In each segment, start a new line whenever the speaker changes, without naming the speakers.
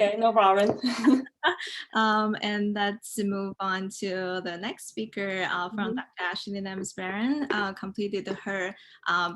Okay, no problem.
And let's move on to the next speaker from Dr. Nemes-Baran, completed her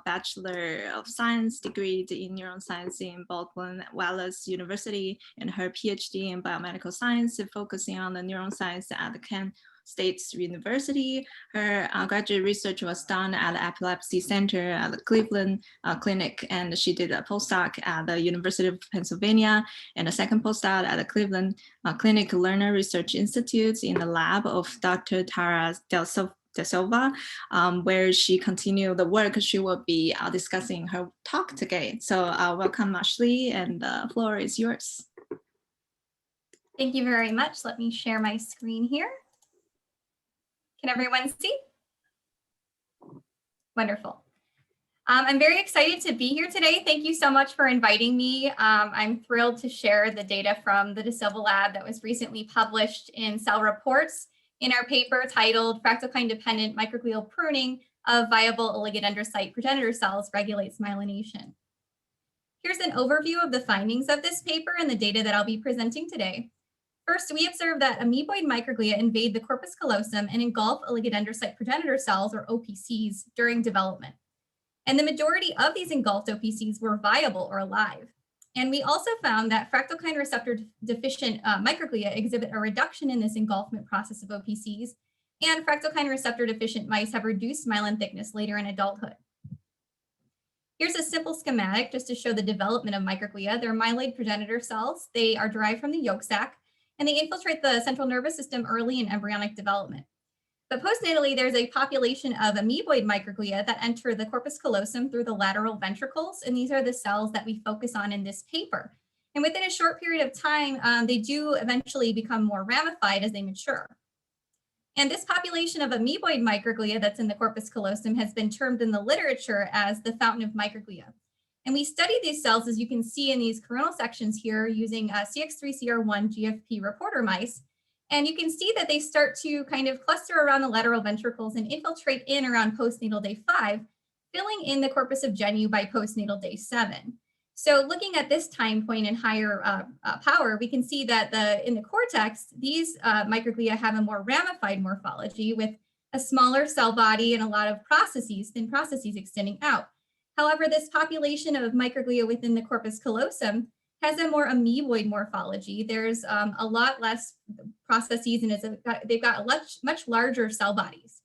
Bachelor of Science degree in neuroscience in Baldwin Wallace University and her PhD in biomedical science, focusing on the neuroscience at Kent State University. Her graduate research was done at the Epilepsy Center at the Cleveland Clinic, and she did a postdoc at the University of Pennsylvania and a second postdoc at the Cleveland Clinic Learner Research Institute in the lab of Dr. Tara Del Silva, where she continued the work she will be discussing her talk today. So welcome, Ashley, and the floor is yours.
Thank you very much. Let me share my screen here. Can everyone see? Wonderful. I'm very excited to be here today. Thank you so much for inviting me. I'm thrilled to share the data from the De Silva lab that was recently published in Cell Reports in our paper titled Fractalkine-Dependent Microglial Pruning of Viable Oligodendrocyte Progenitor Cells Regulates Myelination. Here's an overview of the findings of this paper and the data that I'll be presenting today. First, we observed that amoeboid microglia invade the corpus callosum and engulf oligodendrocyte progenitor cells, or OPCs, during development. And the majority of these engulfed OPCs were viable or alive. And we also found that fractalkine receptor deficient microglia exhibit a reduction in this engulfment process of OPCs, and fractalkine receptor deficient mice have reduced myelin thickness later in adulthood. Here's a simple schematic just to show the development of microglia. They're myeloid progenitor cells. They are derived from the yolk sac, and they infiltrate the central nervous system early in embryonic development. But postnatally, there's a population of amoeboid microglia that enter the corpus callosum through the lateral ventricles, and these are the cells that we focus on in this paper. And within a short period of time, they do eventually become more ramified as they mature. And this population of amoeboid microglia that's in the corpus callosum has been termed in the literature as the Fountain of Microglia. And we studied these cells, as you can see in these coronal sections here, using CX3CR1 GFP reporter mice. And you can see that they start to kind of cluster around the lateral ventricles and infiltrate in around postnatal day 5, filling in the corpus of genu by postnatal day 7. So looking at this time point in higher power, we can see that in the cortex, these microglia have a more ramified morphology with a smaller cell body and a lot of thin processes extending out. However, this population of microglia within the corpus callosum has a more amoeboid morphology. There's a lot less processes, and they've got much larger cell bodies.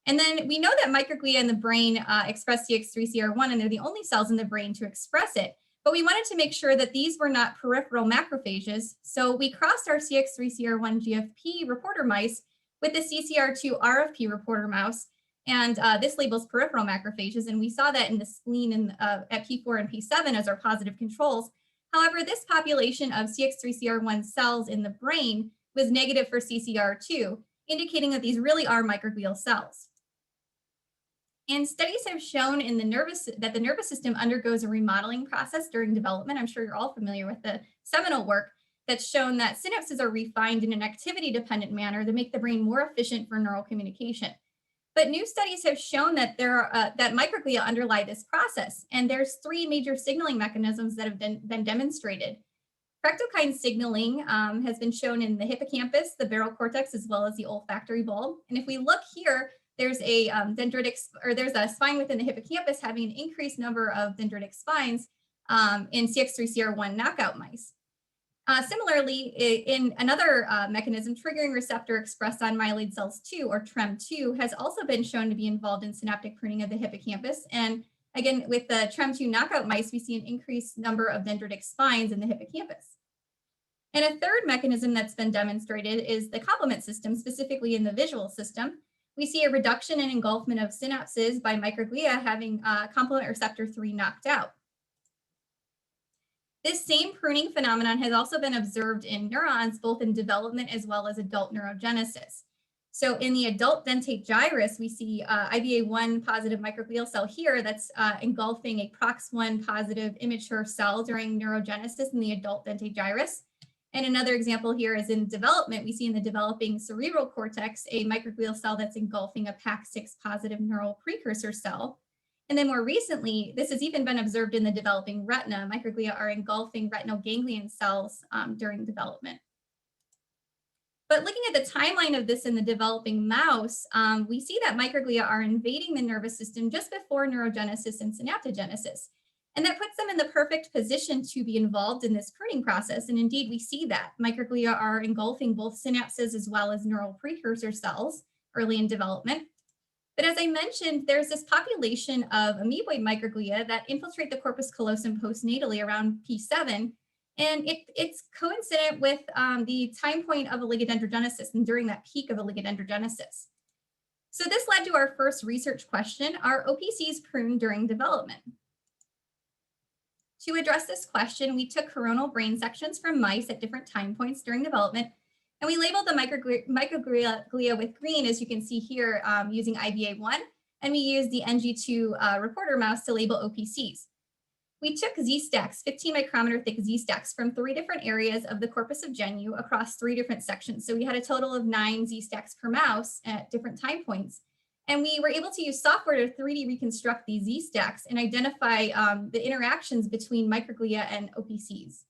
And then we know that microglia in the brain express CX3CR1, and they're the only cells in the brain to express it. But we wanted to make sure that these were not peripheral macrophages. So we crossed our CX3CR1 GFP reporter mice with the CCR2 RFP reporter mouse. And this labels peripheral macrophages. And we saw that in the spleen at P4 and P7 as our positive controls. However, this population of CX3CR1 cells in the brain was negative for CCR2, indicating that these really are microglial cells. And studies have shown that the nervous system undergoes a remodeling process during development. I'm sure you're all familiar with the seminal work that's shown that synapses are refined in an activity-dependent manner to make the brain more efficient for neural communication. But new studies have shown that that microglia underlie this process, and there's 3 major signaling mechanisms that have been demonstrated. Fractalkine signaling has been shown in the hippocampus, the barrel cortex, as well as the olfactory bulb. And if we look here, there's a there's a spine within the hippocampus having an increased number of dendritic spines in CX3CR1 knockout mice. Similarly, in another mechanism, triggering receptor expressed on myeloid cells 2, or TREM2, has also been shown to be involved in synaptic pruning of the hippocampus. And again, with the TREM2 knockout mice, we see an increased number of dendritic spines in the hippocampus. And a third mechanism that's been demonstrated is the complement system, specifically in the visual system. We see a reduction in engulfment of synapses by microglia having complement receptor 3 knocked out. This same pruning phenomenon has also been observed in neurons, both in development as well as adult neurogenesis. So in the adult dentate gyrus, we see IBA1 positive microglial cell here that's engulfing a PROX1 positive immature cell during neurogenesis in the adult dentate gyrus. And another example here is in development, we see in the developing cerebral cortex a microglial cell that's engulfing a PAX6 positive neural precursor cell. And then more recently, this has even been observed in the developing retina. Microglia are engulfing retinal ganglion cells during development. But looking at the timeline of this in the developing mouse, we see that microglia are invading the nervous system just before neurogenesis and synaptogenesis. And that puts them in the perfect position to be involved in this pruning process. And indeed, we see that microglia are engulfing both synapses as well as neural precursor cells early in development. But as I mentioned, there's this population of amoeboid microglia that infiltrate the corpus callosum postnatally around P7. And it's coincident with the time point of oligodendrogenesis and during that peak of oligodendrogenesis. So this led to our first research question: are OPCs pruned during development? To address this question, we took coronal brain sections from mice at different time points during development, and we labeled the microglia with green, as you can see here, using IBA1, and we used the NG2 reporter mouse to label OPCs. We took Z-stacks, 15 micrometer thick Z-stacks from 3 different areas of the corpus of genu across 3 different sections. So we had a total of 9 Z-stacks per mouse at different time points. And we were able to use software to 3D reconstruct these Z-stacks and identify the interactions between microglia and OPCs.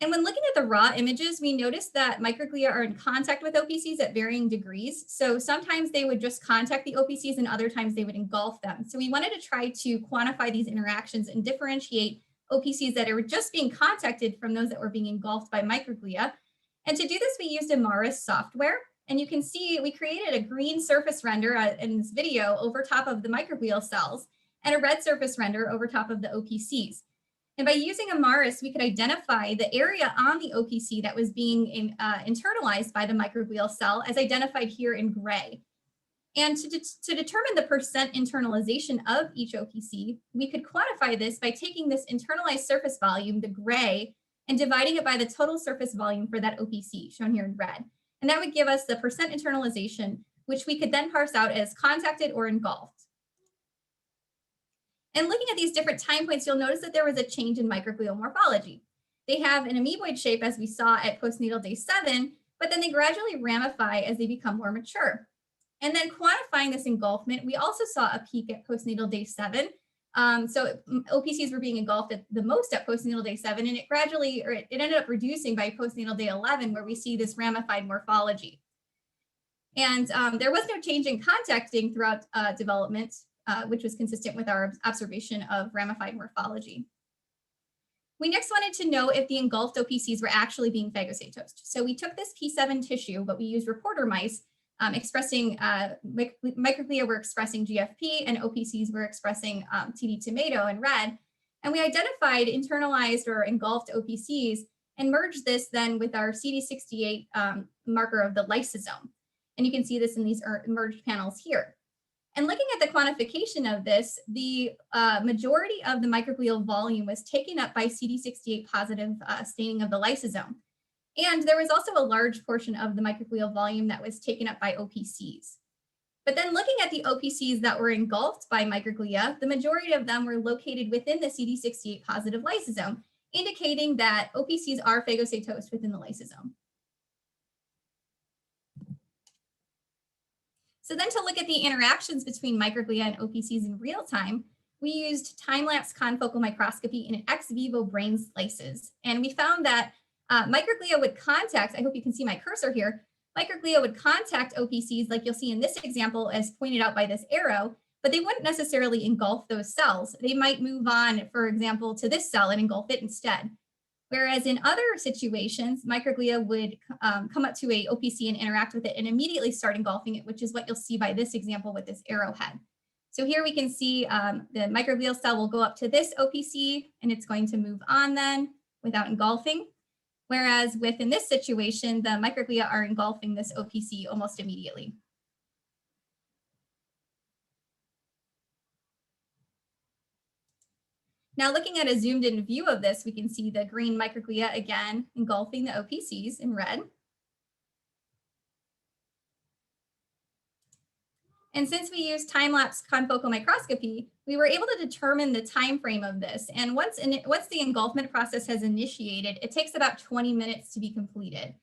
And when looking at the raw images, we noticed that microglia are in contact with OPCs at varying degrees. So sometimes they would just contact the OPCs and other times they would engulf them. So we wanted to try to quantify these interactions and differentiate OPCs that are just being contacted from those that were being engulfed by microglia. And to do this, we used Amaris software. And you can see we created a green surface render in this video over top of the microglial cells and a red surface render over top of the OPCs. And by using Amaris, we could identify the area on the OPC that was being internalized by the microglial cell, as identified here in gray. And to determine the percent internalization of each OPC, we could quantify this by taking this internalized surface volume, the gray, and dividing it by the total surface volume for that OPC, shown here in red. And that would give us the percent internalization, which we could then parse out as contacted or engulfed. And looking at these different time points, you'll notice that there was a change in microglial morphology. They have an amoeboid shape, as we saw at postnatal day 7, but then they gradually ramify as they become more mature. And then quantifying this engulfment, we also saw a peak at postnatal day 7. So OPCs were being engulfed at the most at postnatal day 7, and it ended up reducing by postnatal day 11, where we see this ramified morphology. And there was no change in contacting throughout development, which was consistent with our observation of ramified morphology. We next wanted to know if the engulfed OPCs were actually being phagocytosed. So we took this P7 tissue, but we used reporter mice expressing, microglia were expressing GFP and OPCs were expressing TD tomato in red. And we identified internalized or engulfed OPCs and merged this then with our CD68 marker of the lysosome. And you can see this in these merged panels here. And looking at the quantification of this, the majority of the microglial volume was taken up by CD68 positive staining of the lysosome. And there was also a large portion of the microglial volume that was taken up by OPCs. But then looking at the OPCs that were engulfed by microglia, the majority of them were located within the CD68 positive lysosome, indicating that OPCs are phagocytosed within the lysosome. So then to look at the interactions between microglia and OPCs in real time, we used time-lapse confocal microscopy in ex vivo brain slices. And we found that microglia would contact, I hope you can see my cursor here, microglia would contact OPCs like you'll see in this example as pointed out by this arrow, but they wouldn't necessarily engulf those cells. They might move on, for example, to this cell and engulf it instead. Whereas in other situations, microglia would come up to a OPC and interact with it and immediately start engulfing it, which is what you'll see by this example with this arrowhead. So here we can see the microglial cell will go up to this OPC and it's going to move on then without engulfing. Whereas within this situation, the microglia are engulfing this OPC almost immediately. Now looking at a zoomed in view of this, we can see the green microglia again engulfing the OPCs in red. And since we used time-lapse confocal microscopy, we were able to determine the time frame of this. And once the engulfment process has initiated, it takes about 20 minutes to be completed.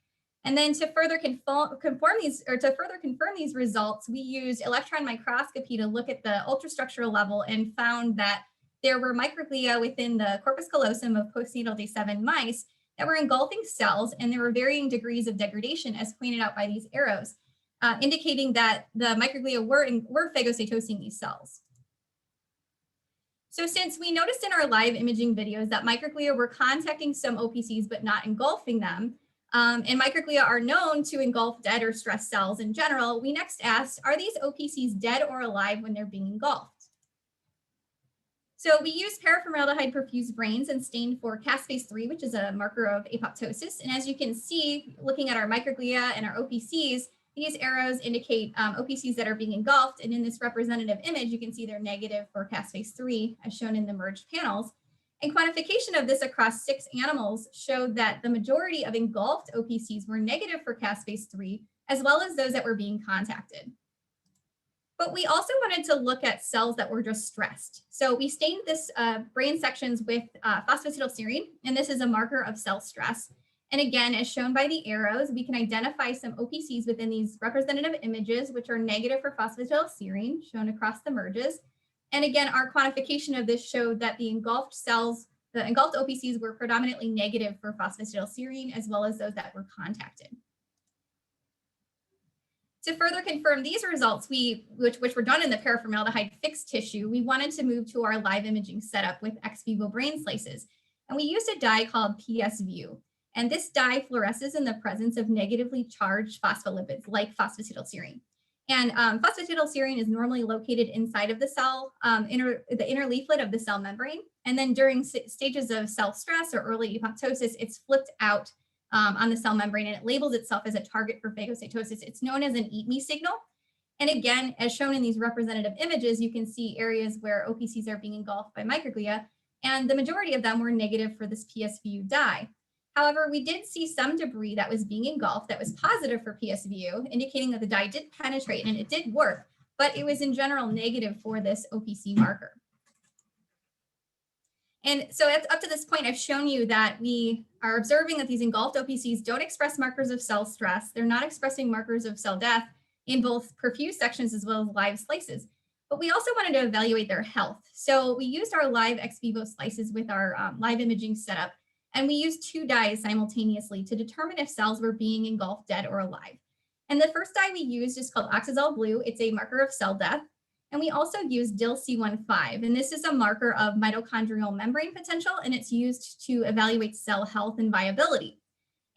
And then to further confirm these results, we used electron microscopy to look at the ultrastructural level and found that there were microglia within the corpus callosum of postnatal day 7 mice that were engulfing cells, and there were varying degrees of degradation, as pointed out by these arrows, indicating that the microglia were phagocytosing these cells. So since we noticed in our live imaging videos that microglia were contacting some OPCs but not engulfing them, and microglia are known to engulf dead or stressed cells in general, we next asked, are these OPCs dead or alive when they're being engulfed? So we used paraformaldehyde perfused brains and stained for caspase-3, which is a marker of apoptosis. And as you can see, looking at our microglia and our OPCs, these arrows indicate OPCs that are being engulfed. And in this representative image, you can see they're negative for caspase-3, as shown in the merged panels. And quantification of this across 6 animals showed that the majority of engulfed OPCs were negative for caspase-3, as well as those that were being contacted. But we also wanted to look at cells that were just stressed. So we stained this brain sections with phosphatidylserine, and this is a marker of cell stress. And again, as shown by the arrows, we can identify some OPCs within these representative images, which are negative for phosphatidylserine, shown across the merges. And again, our quantification of this showed that the engulfed cells, the engulfed OPCs were predominantly negative for phosphatidylserine, as well as those that were contacted. To further confirm these results, which were done in the paraformaldehyde fixed tissue, we wanted to move to our live imaging setup with ex vivo brain slices. And we used a dye called PSView. And this dye fluoresces in the presence of negatively charged phospholipids like phosphatidylserine. And phosphatidylserine is normally located inside of the cell, the inner leaflet of the cell membrane. And then during stages of cell stress or early apoptosis, it's flipped out on the cell membrane, and it labels itself as a target for phagocytosis. It's known as an eat me signal. And again, as shown in these representative images, you can see areas where OPCs are being engulfed by microglia, and the majority of them were negative for this PSView dye. However, we did see some debris that was being engulfed that was positive for PSView, indicating that the dye did penetrate and it did work, but it was in general negative for this OPC marker. And so up to this point, I've shown you that we are observing that these engulfed OPCs don't express markers of cell stress. They're not expressing markers of cell death in both perfused sections as well as live slices. But we also wanted to evaluate their health. So we used our live ex vivo slices with our live imaging setup, and we used 2 dyes simultaneously to determine if cells were being engulfed dead or alive. And the first dye we used is called Oxazole blue. It's a marker of cell death. And we also use DIL-C15, and this is a marker of mitochondrial membrane potential, and it's used to evaluate cell health and viability.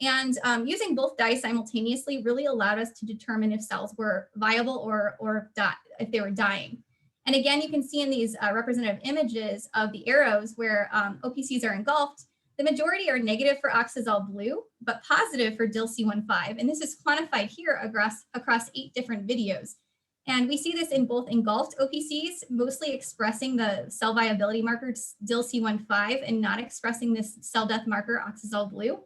And using both dyes simultaneously really allowed us to determine if cells were viable or if they were dying. And again, you can see in these representative images of the arrows where OPCs are engulfed, the majority are negative for Oxazole blue, but positive for DIL-C15. And this is quantified here across 8 different videos. And we see this in both engulfed OPCs, mostly expressing the cell viability marker DIL-C15 and not expressing this cell death marker Oxazole blue.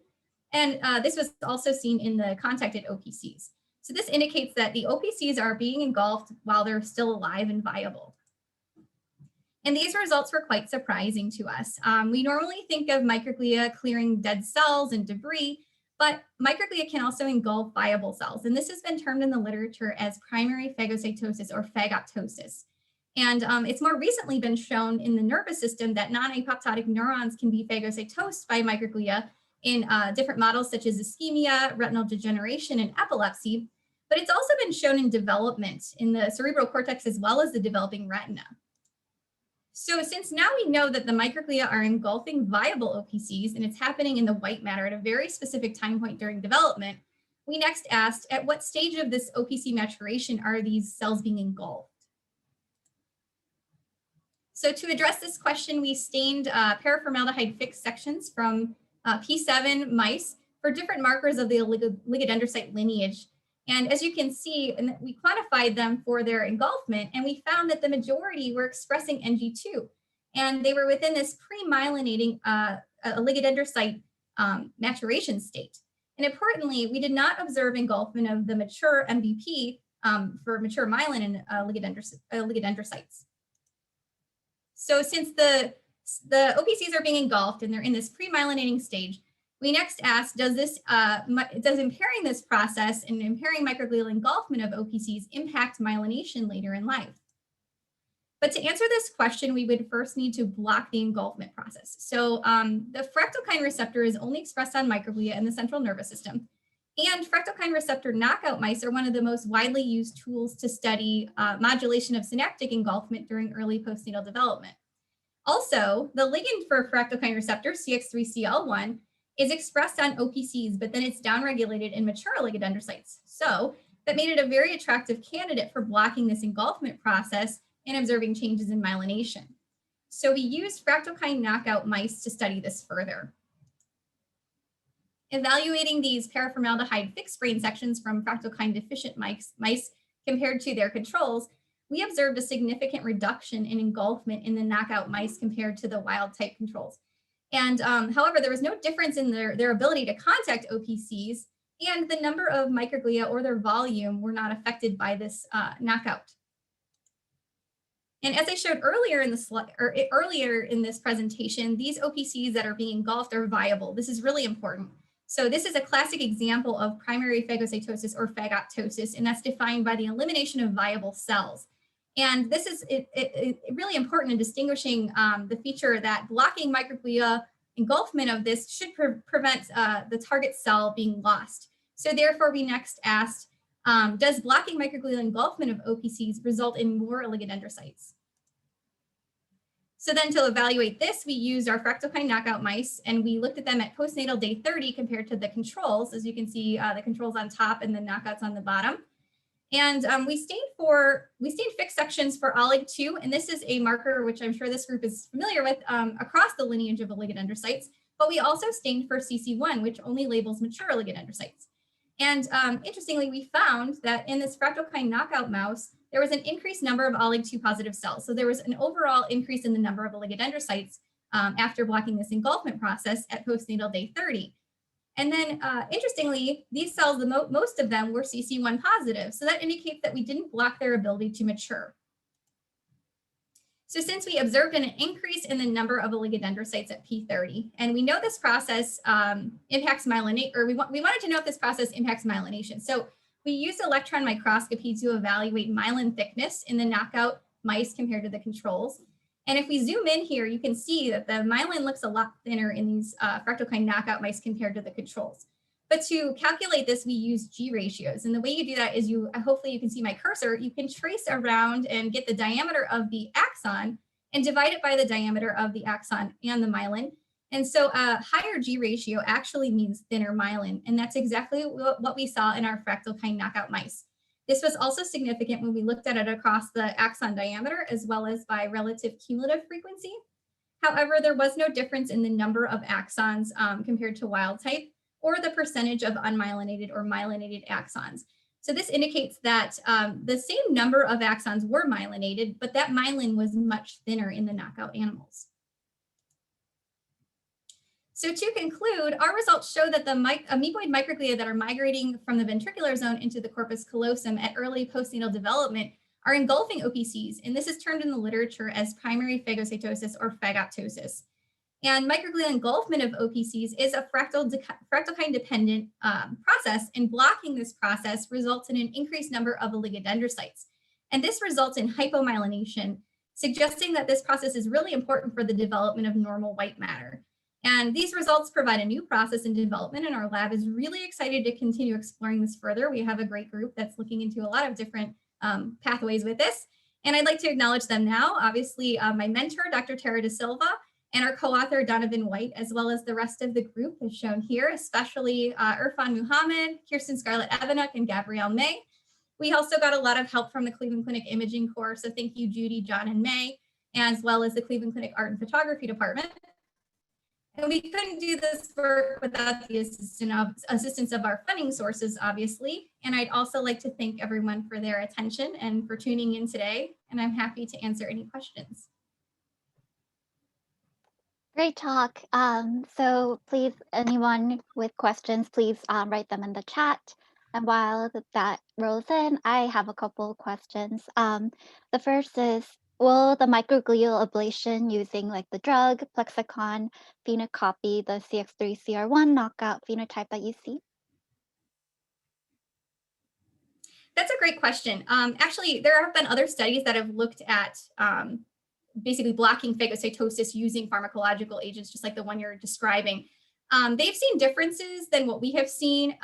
And this was also seen in the contacted OPCs. So this indicates that the OPCs are being engulfed while they're still alive and viable. And these results were quite surprising to us. We normally think of microglia clearing dead cells and debris, but microglia can also engulf viable cells. And this has been termed in the literature as primary phagocytosis or phagoptosis. And it's more recently been shown in the nervous system that non-apoptotic neurons can be phagocytosed by microglia in different models such as ischemia, retinal degeneration, and epilepsy. But it's also been shown in development in the cerebral cortex as well as the developing retina. So since now we know that the microglia are engulfing viable OPCs and it's happening in the white matter at a very specific time point during development, we next asked, at what stage of this OPC maturation are these cells being engulfed? So to address this question, we stained paraformaldehyde fixed sections from P7 mice for different markers of the oligodendrocyte lineage. And as you can see, we quantified them for their engulfment, and we found that the majority were expressing NG2. And they were within this pre-myelinating oligodendrocyte maturation state. And importantly, we did not observe engulfment of the mature MVP for mature myelin and oligodendrocytes. So since the OPCs are being engulfed and they're in this pre-myelinating stage, We next asked, does impairing this process and impairing microglial engulfment of OPCs impact myelination later in life? But to answer this question, we would first need to block the engulfment process. So the fractalkine receptor is only expressed on microglia in the central nervous system. And fractalkine receptor knockout mice are one of the most widely used tools to study modulation of synaptic engulfment during early postnatal development. Also, the ligand for fractalkine receptor, CX3CL1, is expressed on OPCs, but then it's downregulated in mature oligodendrocytes. So that made it a very attractive candidate for blocking this engulfment process and observing changes in myelination. So we used fractalkine knockout mice to study this further. Evaluating these paraformaldehyde fixed brain sections from fractalkine deficient mice compared to their controls, we observed a significant reduction in engulfment in the knockout mice compared to the wild type controls. And however, there was no difference in their ability to contact OPCs, and the number of microglia or their volume were not affected by this knockout. And as I showed earlier in this presentation, these OPCs that are being engulfed are viable. This is really important. So this is a classic example of primary phagocytosis or phagocytosis, and that's defined by the elimination of viable cells. And this is really important in distinguishing the feature that blocking microglia engulfment of this should prevent the target cell being lost. So therefore, we next asked, does blocking microglial engulfment of OPCs result in more oligodendrocytes? So then to evaluate this, we used our fractalkine knockout mice, and we looked at them at postnatal day 30 compared to the controls. As you can see, the controls on top and the knockouts on the bottom. And we stained fixed sections for OLIG2, and this is a marker which I'm sure this group is familiar with across the lineage of oligodendrocytes, but we also stained for CC1, which only labels mature oligodendrocytes. And interestingly, we found that in this fractalkine knockout mouse, there was an increased number of OLIG2 positive cells. So there was an overall increase in the number of oligodendrocytes after blocking this engulfment process at postnatal day 30. And then interestingly, these cells, most of them were CC1 positive. So that indicates that we didn't block their ability to mature. So since we observed an increase in the number of oligodendrocytes at P30, and we know this process impacts myelination, or we wanted to know if this process impacts myelination. So we used electron microscopy to evaluate myelin thickness in the knockout mice compared to the controls. And if we zoom in here, you can see that the myelin looks a lot thinner in these fractalkine knockout mice compared to the controls. But to calculate this, we use G ratios. And the way you do that is hopefully you can see my cursor, you can trace around and get the diameter of the axon and divide it by the diameter of the axon and the myelin. And so a higher G ratio actually means thinner myelin. And that's exactly what we saw in our fractalkine knockout mice. This was also significant when we looked at it across the axon diameter as well as by relative cumulative frequency. However, there was no difference in the number of axons compared to wild type or the percentage of unmyelinated or myelinated axons. So this indicates that the same number of axons were myelinated, but that myelin was much thinner in the knockout animals. So to conclude, our results show that the amoeboid microglia that are migrating from the ventricular zone into the corpus callosum at early postnatal development are engulfing OPCs, and this is termed in the literature as primary phagocytosis or phagocytosis. And microglial engulfment of OPCs is a fractalkine-dependent process, and blocking this process results in an increased number of oligodendrocytes. And this results in hypomyelination, suggesting that this process is really important for the development of normal white matter. And these results provide a new process in development, and our lab is really excited to continue exploring this further. We have a great group that's looking into a lot of different pathways with this. And I'd like to acknowledge them now. Obviously, my mentor, Dr. Tara De Silva, and our co-author, Donovan White, as well as the rest of the group is shown here, especially Irfan Muhammad, Kirsten Scarlett Evanuk, and Gabrielle May. We also got a lot of help from the Cleveland Clinic Imaging Corps, so thank you, Judy, John, and May, as well as the Cleveland Clinic Art and Photography Department. And we couldn't do this work without the assistance of our funding sources, obviously. And I'd also like to thank everyone for their attention and for tuning in today. And I'm happy to answer any questions.
Great talk. So please, anyone with questions, please write them in the chat. And while that rolls in, I have a couple of questions. The first is, Will the microglial ablation using like the drug Plexicon phenocopy the CX3CR1 knockout phenotype that you see?
That's a great question. Actually, there have been other studies that have looked at basically blocking phagocytosis using pharmacological agents, just like the one you're describing. They've seen differences than what we have seen.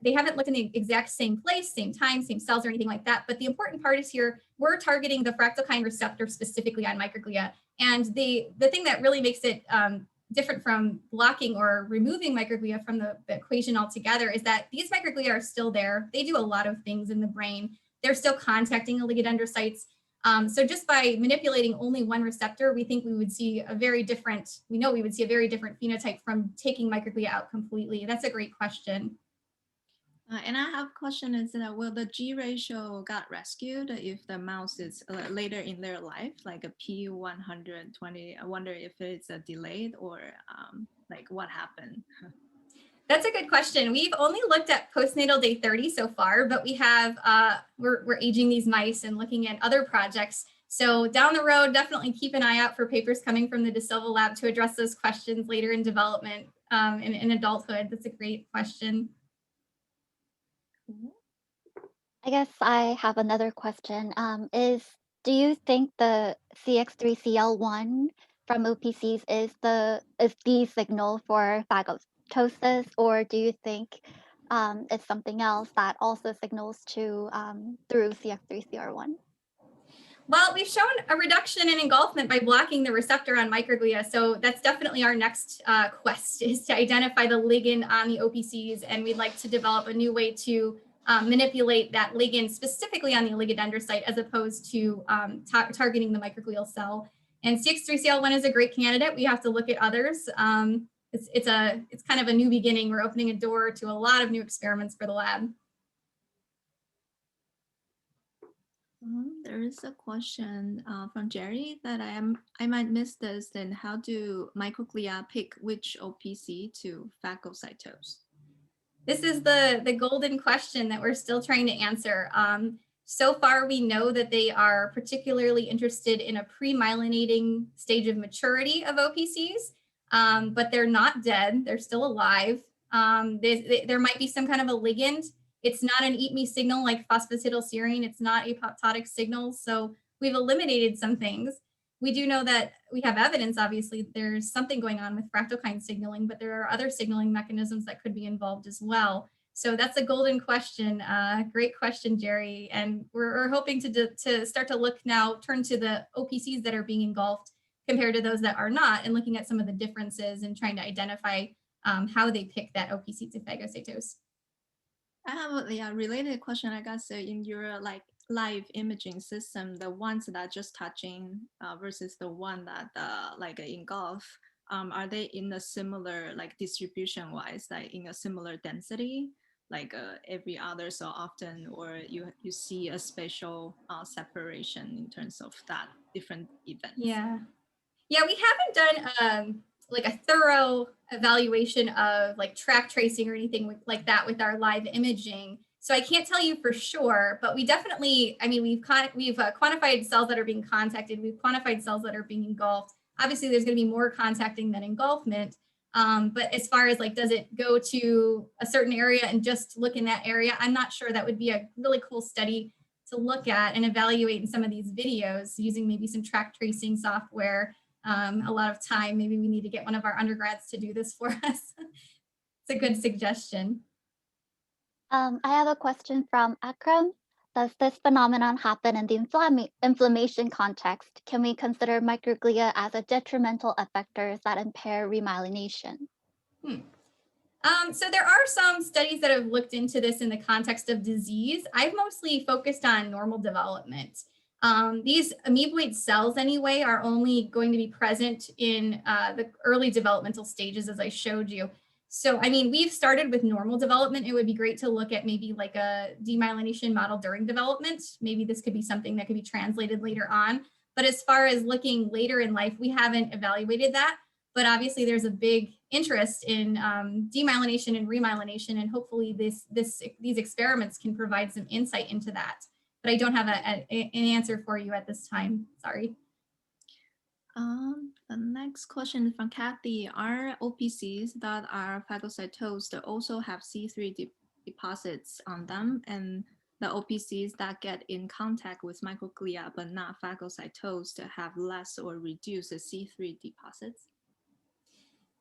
They haven't looked in the exact same place, same time, same cells or anything like that. But the important part is here, we're targeting the fractalkine receptor specifically on microglia. And the thing that really makes it different from blocking or removing microglia from the equation altogether is that these microglia are still there. They do a lot of things in the brain. They're still contacting oligodendrocytes. So just by manipulating only one receptor, we think we would see a very different, we know we would see a very different phenotype from taking microglia out completely. That's a great question.
And I have a question is that will the G ratio got rescued if the mouse is later in their life, like a P120? I wonder if it's a delayed or like what happened.
That's a good question. We've only looked at postnatal day 30 so far, but we have, we're aging these mice and looking at other projects. So down the road, definitely keep an eye out for papers coming from the De Silva lab to address those questions later in development in adulthood. That's a great question.
I guess I have another question. Do you think the CX3CL1 from OPCs is the signal for phagocytosis, or do you think it's something else that also signals to through CX3CR1?
Well, we've shown a reduction in engulfment by blocking the receptor on microglia. So that's definitely our next quest, is to identify the ligand on the OPCs. And we'd like to develop a new way to manipulate that ligand specifically on the oligodendrocyte as opposed to targeting the microglial cell. And CX3CL1 is a great candidate. We have to look at others. It's kind of a new beginning. We're opening a door to a lot of new experiments for the lab.
There is a question from Jerry that I might miss this. Then how do microglia pick which OPC to phagocytose?
This is the golden question that we're still trying to answer. So far, we know that they are particularly interested in a pre-myelinating stage of maturity of OPCs, but they're not dead. They're still alive. There might be some kind of a ligand. It's not an eat me signal like phosphatidylserine. It's not apoptotic signals. So we've eliminated some things. We do know that we have evidence, obviously, there's something going on with fractalkine signaling, but there are other signaling mechanisms that could be involved as well. So that's a golden question. Great question, Jerry. And we're hoping to start to look now, turn to the OPCs that are being engulfed compared to those that are not, and looking at some of the differences and trying to identify how they pick that OPC to phagocytose.
I have a related question. I guess in your like live imaging system, the ones that just touching versus the one that like engulf, are they in a similar like distribution wise, like in a similar density, like every other so often, or you see a spatial separation in terms of that different events?
Yeah, we haven't done like a thorough evaluation of like track tracing or anything like that with our live imaging. So I can't tell you for sure, but we definitely, I mean, we've quantified cells that are being contacted. We've quantified cells that are being engulfed. Obviously, there's going to be more contacting than engulfment. But as far as like, does it go to a certain area and just look in that area? I'm not sure. That would be a really cool study to look at and evaluate in some of these videos using maybe some track tracing software. A lot of time. Maybe we need to get one of our undergrads to do this for us. It's a good suggestion.
I have a question from Akram. Does this phenomenon happen in the inflammation context? Can we consider microglia as a detrimental effectors that impair remyelination?
So there are some studies that have looked into this in the context of disease. I've mostly focused on normal development. These amoeboid cells anyway are only going to be present in the early developmental stages, as I showed you. So, I mean, we've started with normal development. It would be great to look at maybe like a demyelination model during development. Maybe this could be something that could be translated later on. But as far as looking later in life, we haven't evaluated that. But obviously, there's a big interest in demyelination and remyelination, and hopefully these experiments can provide some insight into that. but I don't have an answer for you at this time. Sorry.
The next question is from Kathy. Are OPCs that are phagocytosed also have C3 deposits on them? And the OPCs that get in contact with microglia but not phagocytosed have less or reduced C3 deposits?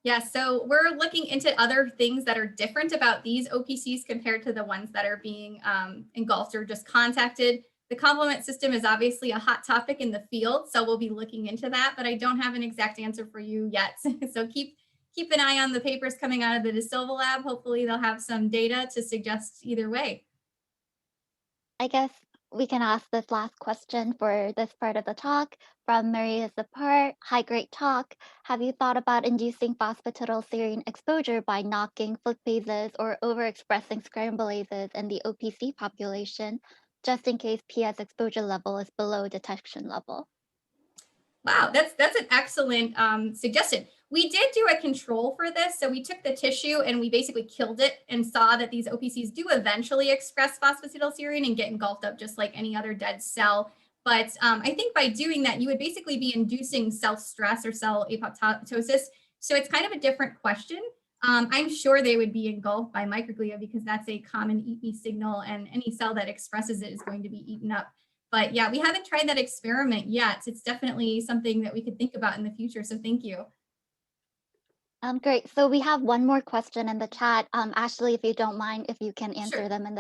Yeah, so we're looking into other things that are different about these OPCs compared to the ones that are being engulfed or just contacted. The complement system is obviously a hot topic in the field, so we'll be looking into that, but I don't have an exact answer for you yet. So keep an eye on the papers coming out of the De Silva lab. Hopefully they'll have some data to suggest either way.
I guess we can ask this last question for this part of the talk from Maria Zapart. Hi, great talk. Have you thought about inducing phosphatidylserine exposure by knocking flipases or overexpressing scramblases in the OPC population, just in case PS exposure level is below detection level?
Wow, that's an excellent suggestion. We did do a control for this. So we took the tissue and we basically killed it and saw that these OPCs do eventually express phosphatidylserine and get engulfed up just like any other dead cell. But I think by doing that, you would basically be inducing cell stress or cell apoptosis. So it's kind of a different question. I'm sure they would be engulfed by microglia because that's a common eat me signal, and any cell that expresses it is going to be eaten up. But yeah, we haven't tried that experiment yet. It's definitely something that we could think about in the future. So thank you.
Great. So we have one more question in the chat. Ashley, if you don't mind, if you can answer
Sure.
them in the